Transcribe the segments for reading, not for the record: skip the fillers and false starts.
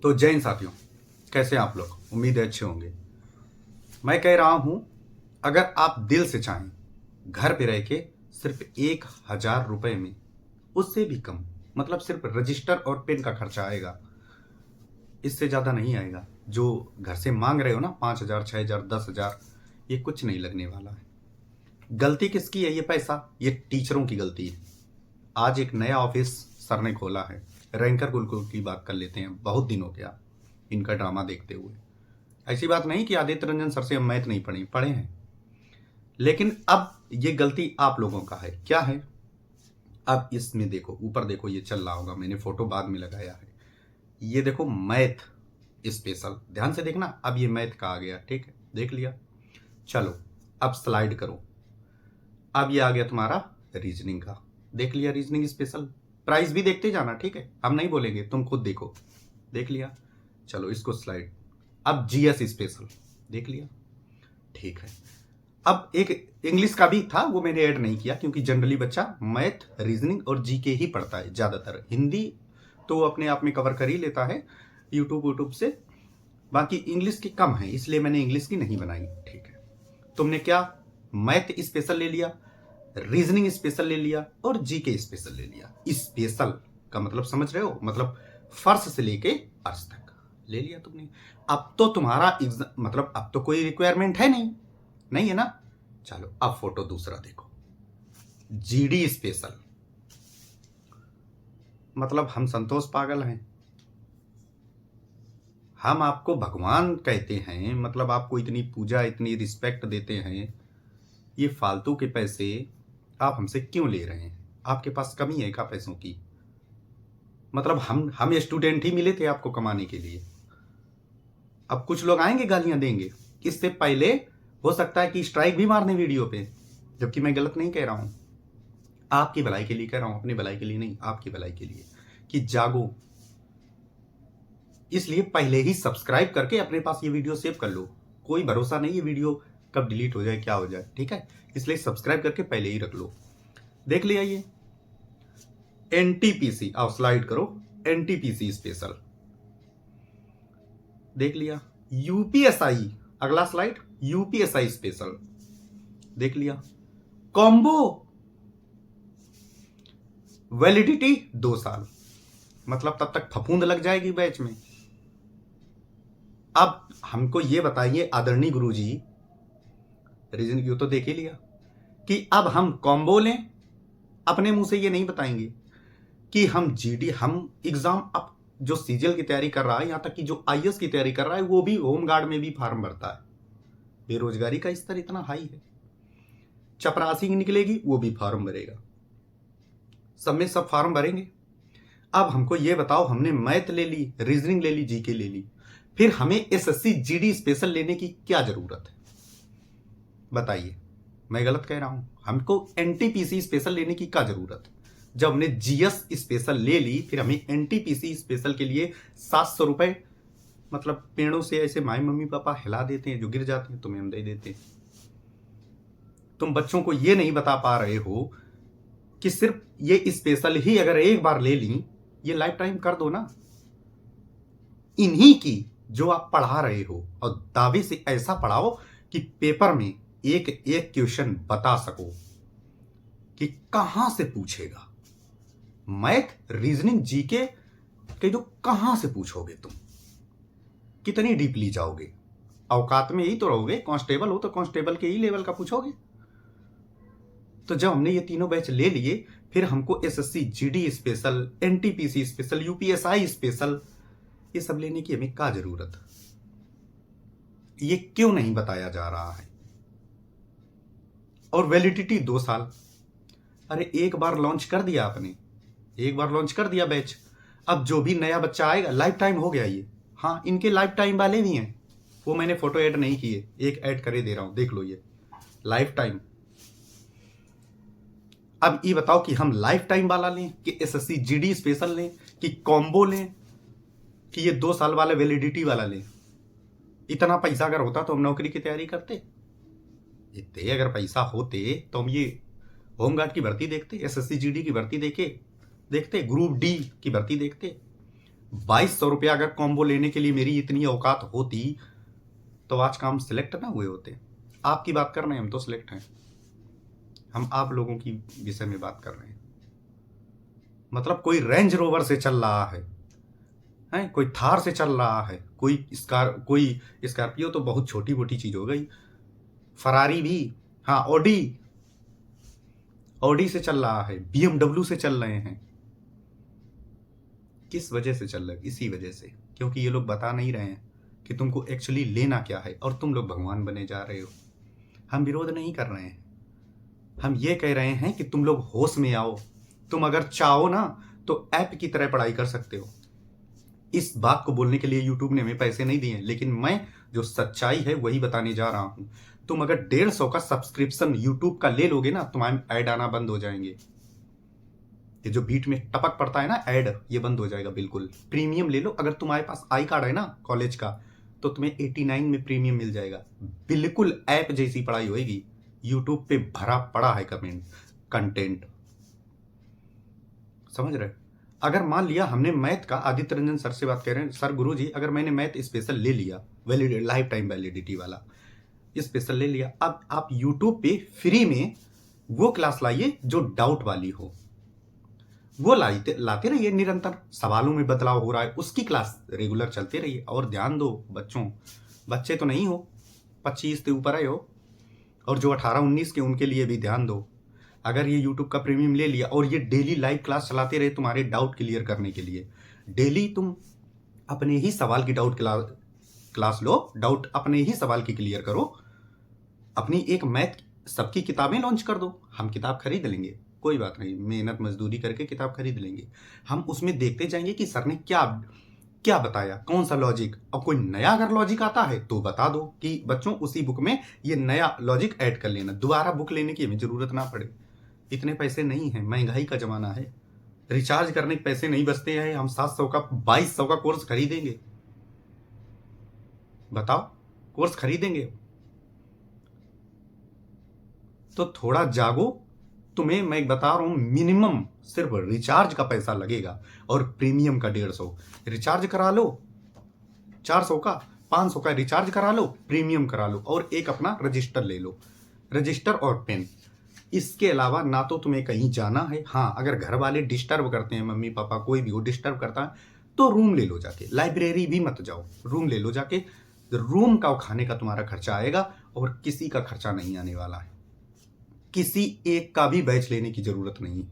तो जय हिंद साथियों, कैसे हैं आप लोग। उम्मीद है अच्छे होंगे। मैं कह रहा हूं, अगर आप दिल से चाहें घर पे रह के सिर्फ 1,000 रुपए में, उससे भी कम, मतलब सिर्फ रजिस्टर और पेन का खर्चा आएगा, इससे ज़्यादा नहीं आएगा। जो घर से मांग रहे हो ना 5,000, 6,000, 10,000, ये कुछ नहीं लगने वाला है। गलती किसकी है? ये पैसा, ये टीचरों की गलती है। आज एक नया ऑफिस सर ने खोला है। रैंकर गुरुकुल की बात कर लेते हैं। बहुत दिन हो गया इनका ड्रामा देखते हुए। ऐसी बात नहीं कि आदित्य रंजन सर से हम मैथ नहीं पढ़े हैं, लेकिन अब ये गलती आप लोगों का है। क्या है? अब इसमें देखो, ऊपर देखो, ये चल रहा होगा, मैंने फोटो बाद में लगाया है। ये देखो, मैथ स्पेशल, ध्यान से देखना। अब ये मैथ का आ गया, ठीक है, देख लिया। चलो अब स्लाइड करो। अब ये आ गया तुम्हारा रीजनिंग का, देख लिया। रीजनिंग स्पेशल, प्राइस भी देखते जाना, ठीक है, हम नहीं बोलेंगे, तुम खुद देखो। देख लिया। चलो इसको स्लाइड। अब जीएस स्पेशल देख लिया, ठीक है। अब एक इंग्लिश का भी था, वो मैंने ऐड नहीं किया क्योंकि जनरली बच्चा मैथ, रीजनिंग और जीके ही पढ़ता है ज्यादातर। हिंदी तो वो अपने आप में कवर कर ही लेता है यूट्यूब से, बाकी इंग्लिश की कम है, इसलिए मैंने इंग्लिश की नहीं बनाई, ठीक है। तुमने क्या, मैथ स्पेशल ले लिया, रीजनिंग स्पेशल ले लिया और जीके स्पेशल ले लिया। स्पेशल का मतलब समझ रहे हो? मतलब फर्स्ट से लेके अर्श तक ले लिया तुमने। अब तो तुम्हारा मतलब अब तो कोई रिक्वायरमेंट है नहीं, नहीं है ना। चलो अब फोटो दूसरा देखो, जीडी स्पेशल। मतलब हम संतोष पागल हैं? हम आपको भगवान कहते हैं, मतलब आपको इतनी पूजा, इतनी रिस्पेक्ट देते हैं, ये फालतू के पैसे आप हमसे क्यों ले रहे हैं? आपके पास कमी है क्या पैसों की? मतलब हम स्टूडेंट ही मिले थे आपको कमाने के लिए। अब कुछ लोग आएंगे गालियां देंगे। इससे पहले हो सकता है कि स्ट्राइक भी मारने वीडियो पे, जबकि मैं गलत नहीं कह रहा हूं, आपकी भलाई के लिए कह रहा हूं, अपनी भलाई के लिए नहीं, आपकी भलाई के लिए कि जागो। इसलिए पहले ही सब्सक्राइब करके अपने पास ये वीडियो सेव कर लो। कोई भरोसा नहीं ये वीडियो कब डिलीट हो जाए, क्या हो जाए, ठीक है। इसलिए सब्सक्राइब करके पहले ही रख लो। देख लिया ये एनटीपीसी, आओ स्लाइड करो। एनटीपीसी स्पेशल देख लिया। यूपीएसआई, अगला स्लाइड, यूपीएसआई स्पेशल देख लिया। कॉम्बो वैलिडिटी 2 साल, मतलब तब तक फफूंद लग जाएगी बैच में। अब हमको ये बताइए आदरणीय गुरुजी, रीजन क्यों तो देख ही लिया कि अब हम कॉम्बो लें। अपने मुंह से ये नहीं बताएंगे कि हम जीडी, हम एग्जाम, अब जो सीजीएल की तैयारी कर रहा है, यहां तक कि जो आईएएस की तैयारी कर रहा है, वो भी होमगार्ड में भी फार्म भरता है। बेरोजगारी का स्तर इतना हाई है, चपरासी निकलेगी वो भी फार्म भरेगा, सब में सब फार्म भरेंगे। अब हमको ये बताओ, हमने मैथ ले ली, रीजनिंग ले ली, जीके ले ली, फिर हमें एसएससी जीडी स्पेशल लेने की क्या जरूरत है? बताइए, मैं गलत कह रहा हूं? हमको एनटीपीसी स्पेशल लेने की क्या जरूरत है? जब हमने जीएस स्पेशल ले ली, फिर हमें एनटीपीसी स्पेशल के लिए 700 रुपए, मतलब पेड़ों से ऐसे माए मम्मी पापा हिला देते हैं, जो गिर जाते हैं तुम्हें हम दे देते हैं। तुम बच्चों को ये नहीं बता पा रहे हो कि सिर्फ ये स्पेशल ही अगर एक बार ले ली, ये लाइफ टाइम कर दो ना। इन्हीं की जो आप पढ़ा रहे हो, और दावे से ऐसा पढ़ाओ कि पेपर में एक एक क्वेश्चन बता सको कि कहां से पूछेगा। मैथ, रीजनिंग, जीके कह दो, कहां से पूछोगे तुम? कितनी डीपली जाओगे? औकात में ही तो रहोगे। कांस्टेबल हो तो कांस्टेबल के ही लेवल का पूछोगे। तो जब हमने ये तीनों बैच ले लिए, फिर हमको SSC GD special, NTPC special, UPSI special, ये सब लेने की हमें क्या जरूरत है? ये क्यों नहीं बताया जा रहा है? और वैलिडिटी 2 साल। अरे एक बार लॉन्च कर दिया आपने, एक बार लॉन्च कर दिया बैच, अब जो भी नया बच्चा आएगा लाइफ टाइम हो गया ये। हाँ, इनके लाइफ टाइम वाले भी हैं, वो मैंने फोटो ऐड नहीं किए, एक ऐड करे दे रहा हूं, देख लो ये लाइफ टाइम। अब ये बताओ कि हम लाइफ टाइम वाला लें कि एसएससी जीडी स्पेशल लें कि कॉम्बो लें कि ये 2 साल वाला वैलिडिटी वाला लें? इतना पैसा अगर होता तो हम नौकरी की तैयारी करते। इतने अगर पैसा होते तो हम ये होमगार्ड की भर्ती देखते, एसएससी जीडी की भर्ती देखते, ग्रुप डी की भर्ती देखते, ₹2200 अगर कॉम्बो लेने के लिए मेरी इतनी औकात होती तो आज काम सिलेक्ट ना हुए होते। आपकी बात कर रहे हैं, हम तो सिलेक्ट हैं। हम आप लोगों की विषय में बात कर रहे हैं। मतलब कोई रेंज रोवर से चल रहा है, कोई थार से चल रहा है, कोई स्कॉर्पियो तो बहुत छोटी मोटी चीज हो गई, फरारी भी, हाँ ऑडी से चल रहा है, BMW से चल रहे हैं। किस वजह से चल रहे हैं? इसी वजह से, क्योंकि ये लोग बता नहीं रहे हैं कि तुमको एक्चुअली लेना क्या है, और तुम लोग भगवान बने जा रहे हो। हम विरोध नहीं कर रहे हैं, हम ये कह रहे हैं कि तुम लोग होश में आओ। तुम अगर चाहो ना तो ऐप की तरह पढ़ाई कर सकते हो। इस बात को बोलने के लिए यूट्यूब ने हमें पैसे नहीं दिए, लेकिन मैं जो सच्चाई है वही बताने जा रहा हूं। तुम अगर 150 का सब्सक्रिप्शन यूट्यूब का ले लोगे ना, तुम्हारे ऐड आना बंद हो जाएंगे। ये जो बीच में टपक पड़ता है ना ऐड, ये बंद हो जाएगा बिल्कुल। प्रीमियम ले लो, अगर तुम्हारे पास आई कार्ड है ना कॉलेज का, तो तुम्हें 89 में प्रीमियम मिल जाएगा। बिल्कुल ऐप जैसी पढ़ाई होगी। यूट्यूब पे भरा पड़ा है कंटेंट, समझ रहे? अगर मान लिया हमने मैथ का, आदित्य रंजन सर से बात कर रहे हैं, सर गुरुजी अगर मैंने मैथ स्पेशल ले लिया, लाइफ टाइम वैलिडिटी वाला स्पेशल ले लिया, अब आप यूट्यूब पे फ्री में वो क्लास लाइए जो डाउट वाली हो, वो लाते रहिए। निरंतर सवालों में बदलाव हो रहा है, उसकी क्लास रेगुलर चलते रहिए। और ध्यान दो बच्चे तो नहीं हो, 25 से ऊपर आए हो, और जो 18-19 के उनके लिए भी ध्यान दो। अगर ये यूट्यूब का प्रीमियम ले लिया और ये डेली लाइव क्लास चलाते रहे तुम्हारे डाउट क्लियर करने के लिए, डेली तुम अपने ही सवाल की डाउट क्लास लो, डाउट अपने ही सवाल की क्लियर करो। अपनी एक मैथ सबकी किताबें लॉन्च कर दो, हम किताब खरीद लेंगे, कोई बात नहीं, मेहनत मजदूरी करके किताब खरीद लेंगे। हम उसमें देखते जाएंगे कि सर ने क्या क्या बताया, कौन सा लॉजिक। और कोई नया अगर लॉजिक आता है तो बता दो कि बच्चों उसी बुक में ये नया लॉजिक ऐड कर लेना, दोबारा बुक लेने की हमें जरूरत ना पड़े। इतने पैसे नहीं है, महंगाई का जमाना है, रिचार्ज करने के पैसे नहीं बचते हैं। हम 700 का 2200 का कोर्स खरीदेंगे, बताओ, कोर्स खरीदेंगे? तो थोड़ा जागो। तुम्हें मैं बता रहा हूं, मिनिमम सिर्फ रिचार्ज का पैसा लगेगा, और प्रीमियम का 150। रिचार्ज करा लो 400 का, 500 का रिचार्ज करा लो, प्रीमियम करा लो, और एक अपना रजिस्टर ले लो, रजिस्टर और पेन। इसके अलावा ना तो तुम्हें कहीं जाना है। हाँ, अगर घर वाले डिस्टर्ब करते हैं, मम्मी पापा कोई भी हो डिस्टर्ब करता है, तो रूम ले लो जाके, लाइब्रेरी भी मत जाओ, रूम ले लो जाके। रूम का खाने का तुम्हारा खर्चा आएगा, और किसी का खर्चा नहीं आने वाला है। किसी एक का भी बैच लेने की जरूरत नहीं।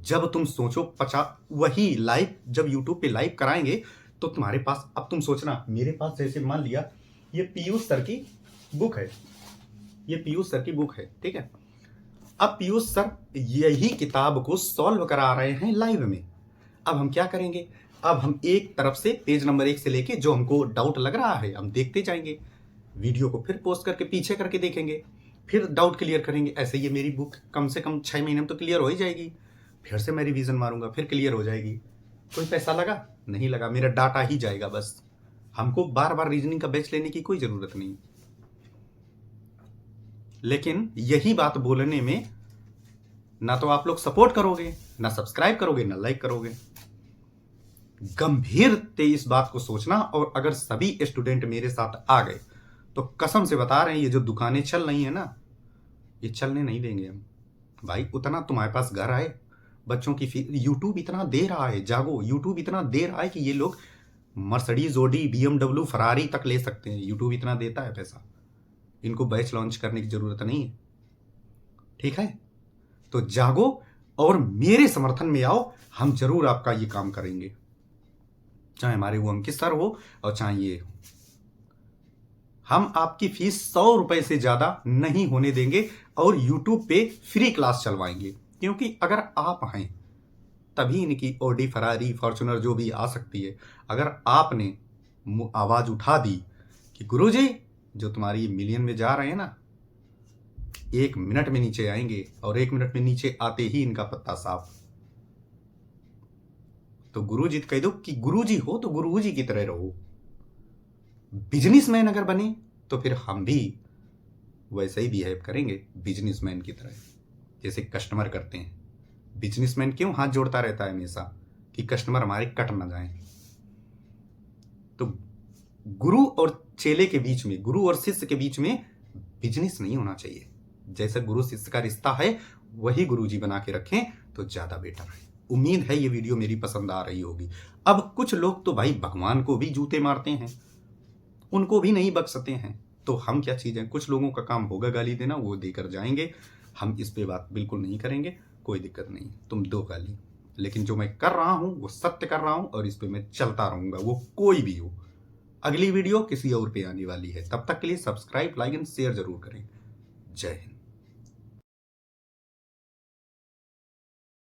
जब तुम सोचो 50 वही लाइव, जब यूट्यूब पे लाइव कराएंगे तो तुम्हारे पास, अब तुम सोचना, मेरे पास जैसे मान लिया ये पीयूष सर की बुक है, ये पीयूष सर की बुक है, ठीक है। अब पीयूष सर यही किताब को सॉल्व करा रहे हैं लाइव में। अब हम क्या करेंगे, अब हम एक तरफ से पेज नंबर 1 से लेके जो हमको डाउट लग रहा है हम देखते जाएंगे, वीडियो को फिर पोस्ट करके पीछे करके देखेंगे, फिर डाउट क्लियर करेंगे। ऐसे ये मेरी बुक कम से कम 6 महीने में तो क्लियर हो ही जाएगी। फिर से मैं रिवीजन मारूंगा, फिर क्लियर हो जाएगी। कोई पैसा लगा? नहीं लगा, मेरा डाटा ही जाएगा बस। हमको बार बार रीजनिंग का बैच लेने की कोई जरूरत नहीं। लेकिन यही बात बोलने में ना तो आप लोग सपोर्ट करोगे, ना सब्सक्राइब करोगे, ना लाइक करोगे। गंभीरते इस बात को सोचना। और अगर सभी स्टूडेंट मेरे साथ आ गए तो कसम से बता रहे हैं, ये जो दुकानें चल रही है ना, ये चलने नहीं देंगे हम। भाई उतना तुम्हारे पास घर आए, बच्चों की फीस, यूट्यूब इतना दे रहा है, जागो, यूट्यूब इतना दे रहा है कि ये लोग मर्सिडीज, ऑडी, BMW, फरारी तक ले सकते हैं। यूट्यूब इतना देता है पैसा, इनको बैच लॉन्च करने की जरूरत नहीं है, ठीक है। तो जागो और मेरे समर्थन में आओ, हम जरूर आपका ये काम करेंगे, चाहे हमारे वो अंकित सर हो और चाहे ये हो। हम आपकी फीस 100 रुपए से ज्यादा नहीं होने देंगे, और यूट्यूब पे फ्री क्लास चलवाएंगे। क्योंकि अगर आप हैं तभी इनकी ऑडी, फरारी, फॉर्च्यूनर जो भी आ सकती है। अगर आपने आवाज उठा दी कि गुरुजी जो तुम्हारी मिलियन में जा रहे हैं ना, 1 मिनट में नीचे आएंगे, और 1 मिनट में नीचे आते ही इनका पत्ता साफ। तो गुरुजी कह दो कि गुरुजी हो तो गुरुजी की तरह रहो। बिजनेसमैन अगर बने तो फिर हम भी वैसे ही बिहेव करेंगे बिजनेसमैन की तरह, जैसे कस्टमर करते हैं। बिजनेसमैन क्यों हाथ जोड़ता रहता है हमेशा, कि कस्टमर हमारे कट ना जाए। तो गुरु और चेले के बीच में, गुरु और शिष्य के बीच में बिजनेस नहीं होना चाहिए। जैसा गुरु शिष्य का रिश्ता है वही गुरु जी बना के रखें तो ज्यादा बेटर है। उम्मीद है ये वीडियो मेरी पसंद आ रही होगी। अब कुछ लोग तो भाई भगवान को भी जूते मारते हैं, उनको भी नहीं बख्शते हैं, तो हम क्या चीज है? कुछ लोगों का काम होगा गाली देना, वो देकर जाएंगे। हम इस पे बात बिल्कुल नहीं करेंगे, कोई दिक्कत नहीं, तुम दो गाली, लेकिन जो मैं कर रहा हूं वो सत्य कर रहा हूं और इस पे मैं चलता रहूंगा, वो कोई भी हो। अगली वीडियो किसी और पे आने वाली है, तब तक के लिए सब्सक्राइब, लाइक एंड शेयर जरूर करें। जय हिंद।